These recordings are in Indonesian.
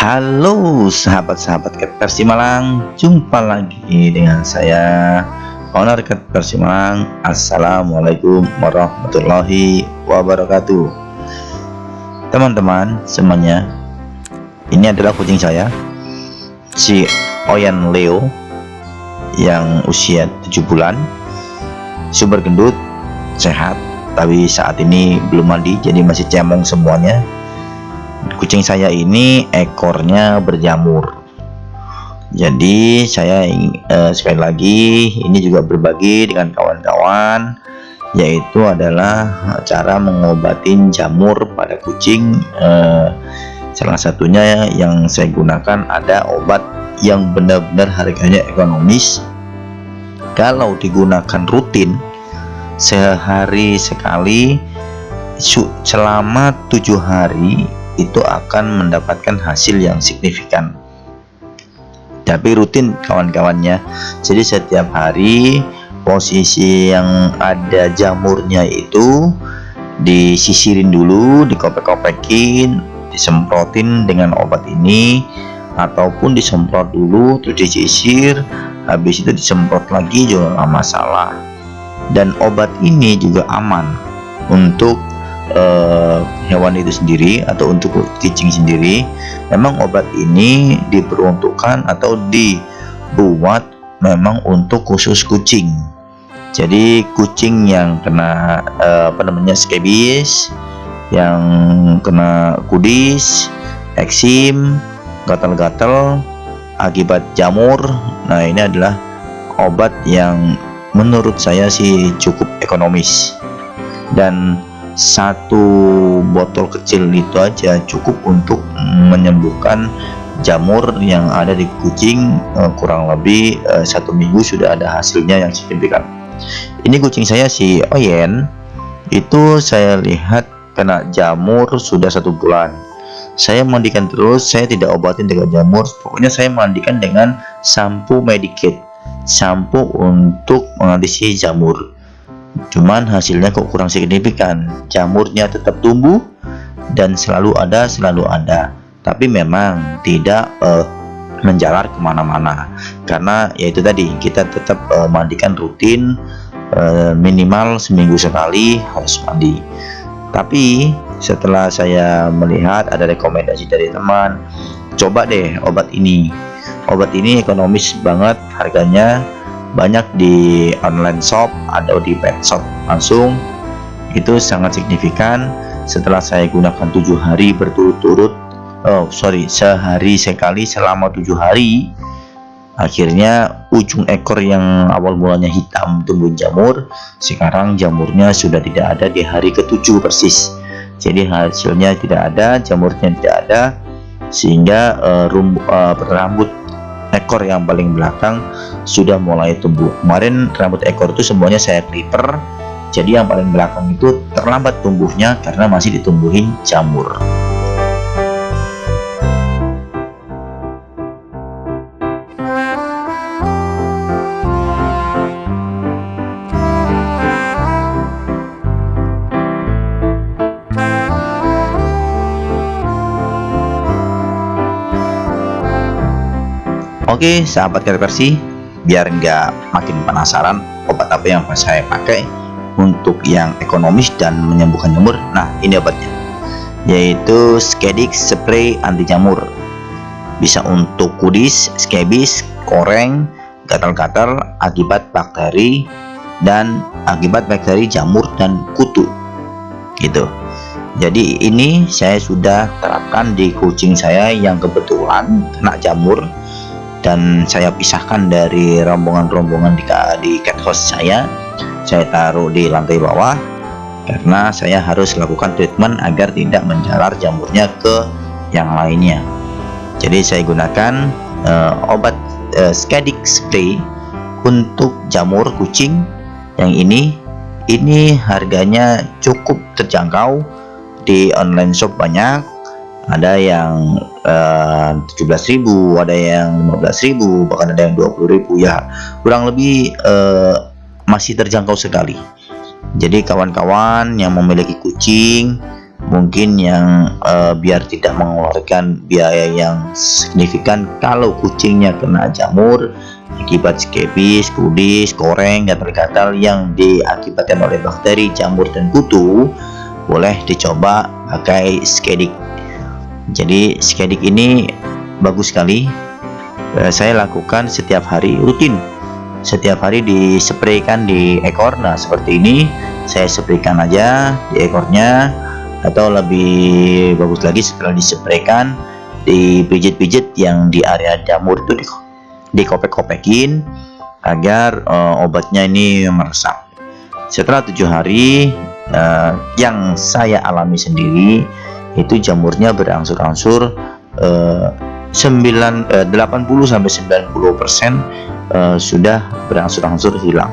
Halo sahabat-sahabat Cat Versi Malang, jumpa lagi dengan saya Owner Cat Versi Malang. Assalamualaikum warahmatullahi wabarakatuh. Teman-teman semuanya, ini adalah kucing saya, si Oyen Leo, yang usia 7 bulan, super gendut, sehat, tapi saat ini belum mandi, jadi masih cemong semuanya. Kucing saya ini ekornya berjamur, jadi saya sekali lagi ini juga berbagi dengan kawan-kawan, yaitu adalah cara mengobatin jamur pada kucing. Salah satunya yang saya gunakan ada obat yang benar-benar harganya ekonomis. Kalau digunakan rutin sehari sekali selama 7 hari, itu akan mendapatkan hasil yang signifikan. Tapi rutin kawan-kawannya, jadi setiap hari posisi yang ada jamurnya itu disisirin dulu, dikopek-kopekin, disemprotin dengan obat ini, ataupun disemprot dulu terus disisir, habis itu disemprot lagi juga nggak masalah. Dan obat ini juga aman untuk hewan itu sendiri atau untuk kucing sendiri. Memang obat ini diperuntukkan atau dibuat memang untuk khusus kucing. Jadi kucing yang kena skabis, yang kena kudis, eksim, gatal-gatal akibat jamur, nah ini adalah obat yang menurut saya sih cukup ekonomis. Dan satu botol kecil itu aja cukup untuk menyembuhkan jamur yang ada di kucing. Kurang lebih 1 minggu sudah ada hasilnya yang signifikan. Ini kucing saya si Oyen, itu saya lihat kena jamur sudah 1 bulan. Saya mandikan terus, saya tidak obatin dengan jamur, pokoknya saya mandikan dengan sampo Medicate, sampo untuk mengatasi jamur. Cuman hasilnya kok kurang signifikan. Jamurnya tetap tumbuh dan selalu ada, tapi memang tidak menjalar kemana-mana, karena yaitu tadi kita tetap mandikan rutin, minimal seminggu sekali harus mandi. Tapi setelah saya melihat ada rekomendasi dari teman, coba deh obat ini. Obat ini ekonomis banget harganya, banyak di online shop atau di pet shop langsung, itu sangat signifikan. Setelah saya gunakan 7 hari berturut-turut, sehari sekali selama 7 hari, akhirnya ujung ekor yang awal mulanya hitam tumbuh jamur, sekarang jamurnya sudah tidak ada di hari ke-7 persis. Jadi hasilnya tidak ada, jamurnya tidak ada, sehingga rambut ekor yang paling belakang sudah mulai tumbuh. Kemarin rambut ekor itu semuanya saya clipper, jadi yang paling belakang itu terlambat tumbuhnya karena masih ditumbuhin jamur. Oke sahabat Cat Versi, biar nggak makin penasaran obat apa yang saya pakai untuk yang ekonomis dan menyembuhkan jamur. Nah ini obatnya, yaitu Skedix spray anti jamur. Bisa untuk kudis, skabis, koreng, gatal-gatal akibat bakteri jamur dan kutu gitu. Jadi ini saya sudah terapkan di kucing saya yang kebetulan kena jamur, dan saya pisahkan dari rombongan-rombongan di cat house saya taruh di lantai bawah, karena saya harus lakukan treatment agar tidak menjalar jamurnya ke yang lainnya. Jadi saya gunakan obat Skedix spray untuk jamur kucing. Yang ini harganya cukup terjangkau, di online shop banyak, ada yang 17.000, ada yang 15.000, bahkan ada yang 20.000, ya kurang lebih masih terjangkau sekali. Jadi kawan-kawan yang memiliki kucing mungkin yang biar tidak mengeluarkan biaya yang signifikan kalau kucingnya kena jamur akibat skebis, kudis, koreng, gatal-gatal yang diakibatkan oleh bakteri, jamur, dan kutu, boleh dicoba pakai Skedik. Jadi Skedik ini bagus sekali. Saya lakukan setiap hari, rutin. Setiap hari dispraykan di ekor. Nah, seperti ini saya spraykan aja di ekornya, atau lebih bagus lagi setelah dispraykan dipijit-pijit yang di area jamur itu dikopek-kopekin agar obatnya ini meresap. Setelah 7 hari yang saya alami sendiri, itu jamurnya berangsur-angsur 80-90% sudah berangsur-angsur hilang.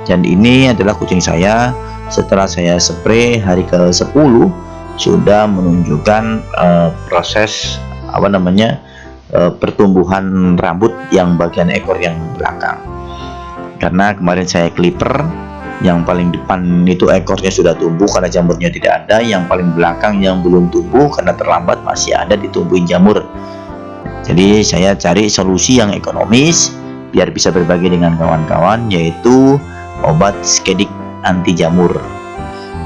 Dan ini adalah kucing saya setelah saya spray hari ke-10 sudah menunjukkan proses pertumbuhan rambut yang bagian ekor yang belakang. Karena kemarin saya clipper, yang paling depan itu ekornya sudah tumbuh karena jamurnya tidak ada, yang paling belakang yang belum tumbuh karena terlambat masih ada ditumbuhin jamur. Jadi saya cari solusi yang ekonomis biar bisa berbagi dengan kawan-kawan, yaitu obat Skedik anti jamur.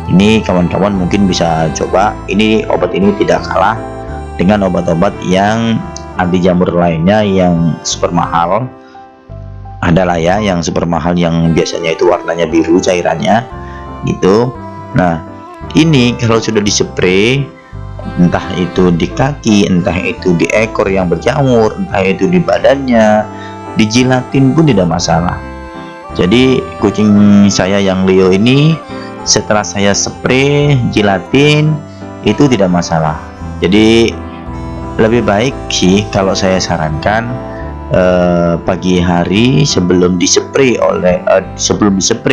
Ini kawan-kawan mungkin bisa coba. Ini obat ini tidak kalah dengan obat-obat yang anti jamur lainnya yang super mahal. Adalah ya yang super mahal yang biasanya itu warnanya biru cairannya gitu. Nah, ini kalau sudah dispray, entah itu di kaki, entah itu di ekor yang berjamur, entah itu di badannya, dijilatin pun tidak masalah. Jadi kucing saya yang Leo ini setelah saya spray jilatin itu tidak masalah. Jadi lebih baik sih kalau saya sarankan pagi hari sebelum dispray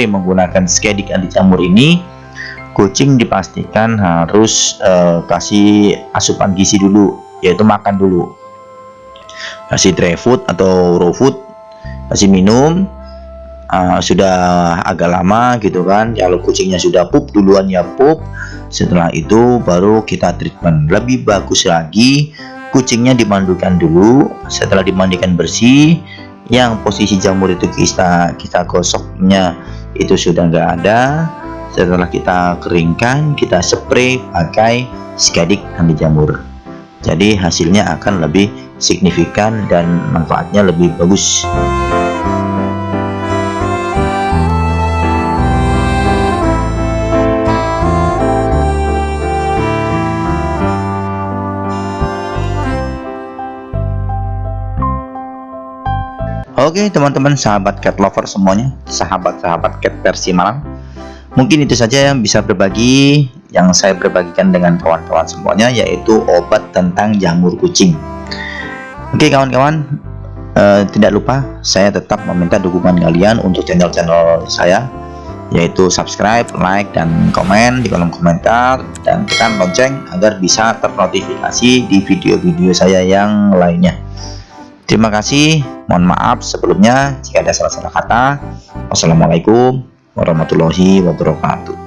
menggunakan Skedik anti jamur ini, kucing dipastikan harus kasih asupan gizi dulu, yaitu makan dulu, kasih dry food atau raw food, kasih minum. Sudah agak lama gitu kan, kalau kucingnya sudah pup duluan ya pup, setelah itu baru kita treatment. Lebih bagus lagi kucingnya dimandikan dulu. Setelah dimandikan bersih, yang posisi jamur itu kita gosoknya itu sudah nggak ada, setelah kita keringkan kita spray pakai Skedik anti jamur. Jadi hasilnya akan lebih signifikan dan manfaatnya lebih bagus. Oke teman-teman, sahabat cat lover semuanya, sahabat-sahabat cat versi Malang, mungkin itu saja yang bisa berbagi, yang saya berbagikan dengan kawan-kawan semuanya, yaitu obat tentang jamur kucing. Oke kawan-kawan, tidak lupa saya tetap meminta dukungan kalian untuk channel-channel saya, yaitu subscribe, like, dan komen di kolom komentar, dan tekan lonceng agar bisa ternotifikasi di video-video saya yang lainnya. Terima kasih, mohon maaf sebelumnya jika ada salah-salah kata. Wassalamualaikum warahmatullahi wabarakatuh.